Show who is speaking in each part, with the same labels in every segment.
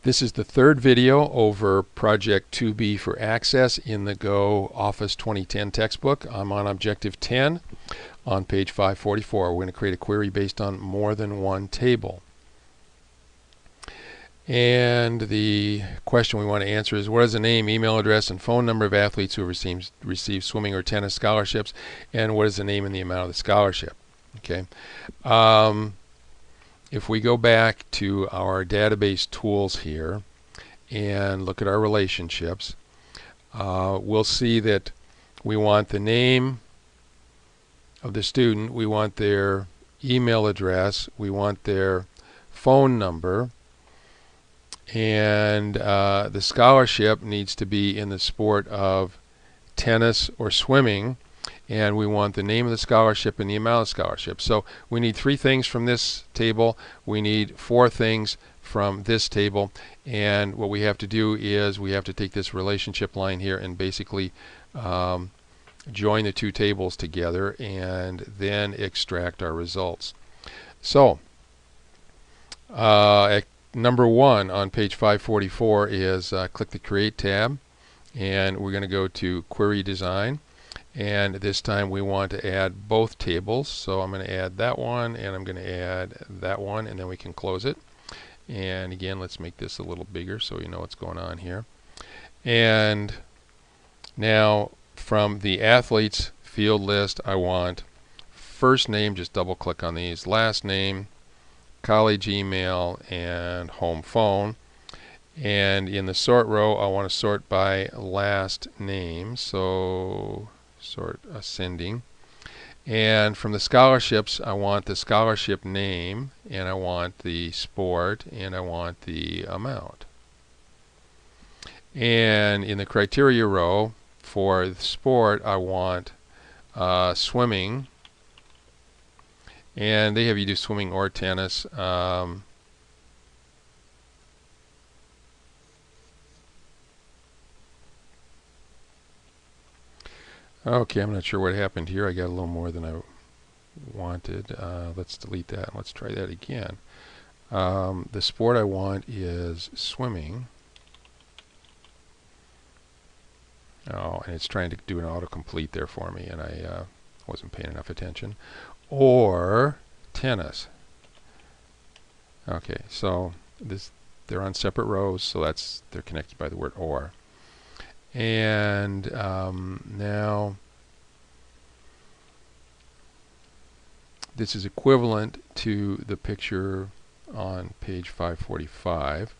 Speaker 1: This is the third video over Project 2B for Access in the Go Office 2010 textbook. I'm on Objective 10 on page 544. We're going to create a query based on more than one table. And the question we want to answer is, what is the name, email address, and phone number of athletes who have received swimming or tennis scholarships, and what is the name and the amount of the scholarship? Okay. If we go back to our database tools here and look at our relationships, we'll see that we want the name of the student, we want their email address, we want their phone number, and the scholarship needs to be in the sport of tennis or swimming, and we want the name of the scholarship and the amount of scholarship. So we need 3 things from this table, we need 4 things from this table, and what we have to do is we have to take this relationship line here and basically join the 2 tables together and then extract our results. So at number 1 on page 544 is click the Create tab, and we're going to go to Query Design. And this time we want to add both tables, so I'm going to add that one and I'm going to add that one, and then we can close it. And again, let's make this a little bigger so you know what's going on here. And now from the athletes field list, I want first name, just double click on these, last name, college email, and home phone. And in the sort row, I want to sort by last name, so sort ascending. And from the scholarships, I want the scholarship name, and I want the sport, and I want the amount. And in the criteria row for the sport, I want swimming, and they have you do swimming or tennis. Okay, I'm not sure what happened here. I got a little more than I wanted. Let's delete that. Let's try that again. The sport I want is swimming. Oh, and it's trying to do an autocomplete there for me, and I wasn't paying enough attention. Or tennis. Okay, so they're on separate rows, so they're connected by the word or. And now this is equivalent to the picture on page 545.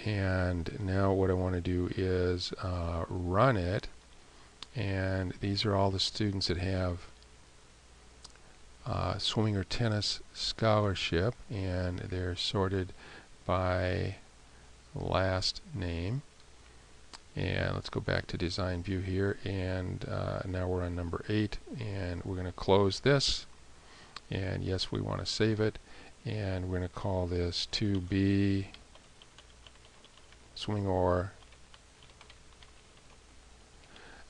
Speaker 1: And now what I want to do is run it, and these are all the students that have swimming or tennis scholarship, and they're sorted by last name. And let's go back to design view here, and now we're on number 8, and we're going to close this, and yes, we want to save it, and we're going to call this 2B swimming or.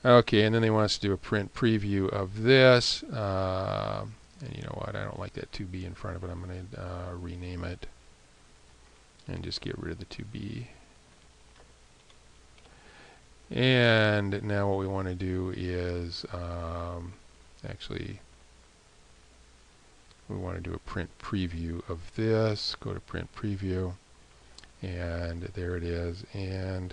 Speaker 1: Okay, and then they want us to do a print preview of this, and you know what, I don't like that 2B in front of it. I'm going to rename it and just get rid of the 2B. And now what we want to do is actually we want to do a print preview of this. Go to print preview, and there it is. And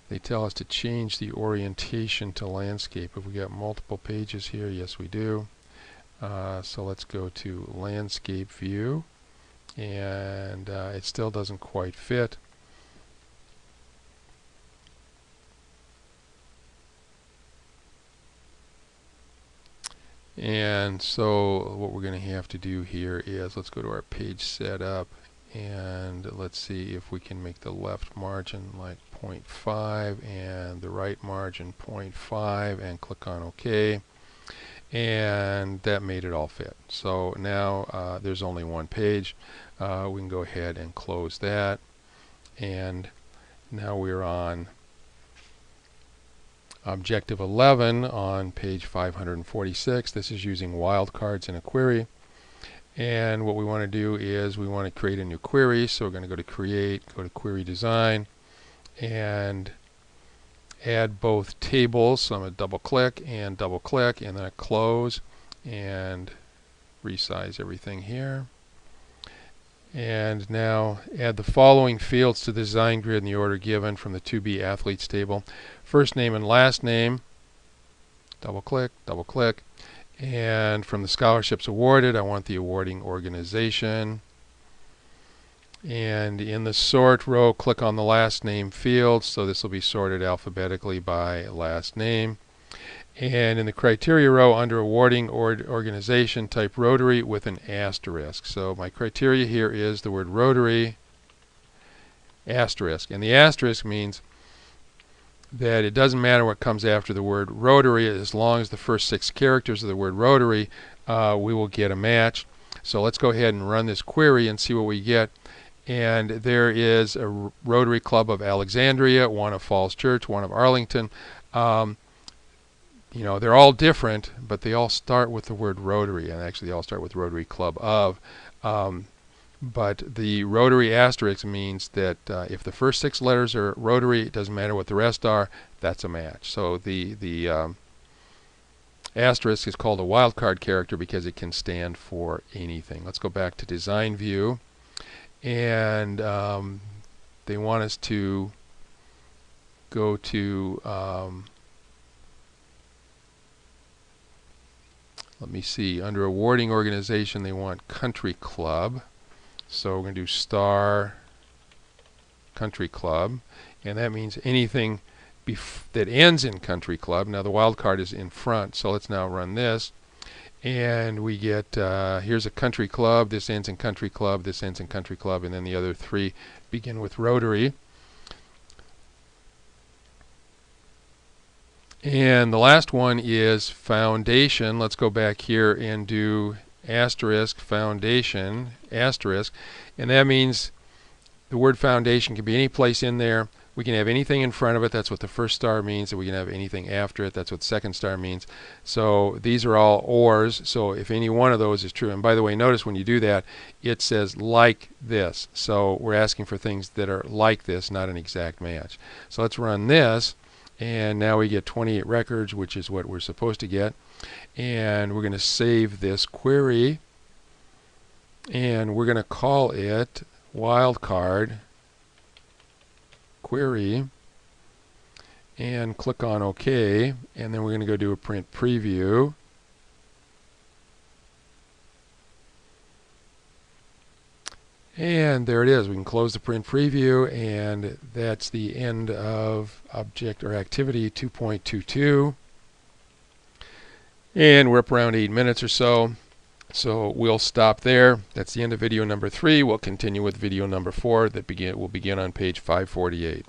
Speaker 1: they tell us to change the orientation to landscape. Have we got multiple pages here? Yes, we do. So let's go to landscape view, and it still doesn't quite fit. And so what we're going to have to do here is, let's go to our page setup, and let's see if we can make the left margin like 0.5 and the right margin 0.5, and click on OK. And that made it all fit. So now there's only one page. We can go ahead and close that, and now we're on Objective 11 on page 546. This is using wildcards in a query, And what we want to do is we want to create a new query. So we're going to go to Create, go to Query Design, and add both tables. So I'm going to double click, and then I close and resize everything here. And now add the following fields to the design grid in the order given from the 2B athletes table. First name and last name. Double click, and from the scholarships awarded, I want the awarding organization. And in the sort row, click on the last name field, so this will be sorted alphabetically by last name. And in the criteria row, under awarding organization, type Rotary with an asterisk. So my criteria here is the word Rotary, asterisk. And the asterisk means that it doesn't matter what comes after the word Rotary, as long as the first 6 characters of the word Rotary, we will get a match. So let's go ahead and run this query and see what we get. And there is a Rotary Club of Alexandria, one of Falls Church, one of Arlington. You know, they're all different, but they all start with the word Rotary, and actually they all start with Rotary Club of. But the Rotary asterisk means that if the first 6 letters are Rotary, it doesn't matter what the rest are, that's a match. So the asterisk is called a wildcard character because it can stand for anything. Let's go back to Design View, and they want us to go to let me see, under awarding organization they want Country Club. So we're going to do star Country Club, and that means anything that ends in Country Club. Now the wildcard is in front, so let's now run this, and we get here's a Country Club, this ends in Country Club, this ends in Country Club, and then the other 3 begin with Rotary. And the last one is foundation. Let's go back here and do asterisk foundation asterisk, and that means the word foundation can be any place in there. We can have anything in front of it, that's what the first star means, and we can have anything after it, that's what the second star means. So these are all ors, so if any one of those is true, and by the way, notice when you do that it says like this, so we're asking for things that are like this, not an exact match. So let's run this, and now we get 28 records, which is what we're supposed to get. And we're going to save this query, and we're going to call it wildcard query, and click on OK, and then we're going to go do a print preview. And there it is. We can close the print preview, and that's the end of object or activity 2.22. And we're up around 8 minutes or so. So we'll stop there. That's the end of video number 3. We'll continue with video number 4 that will begin on page 548.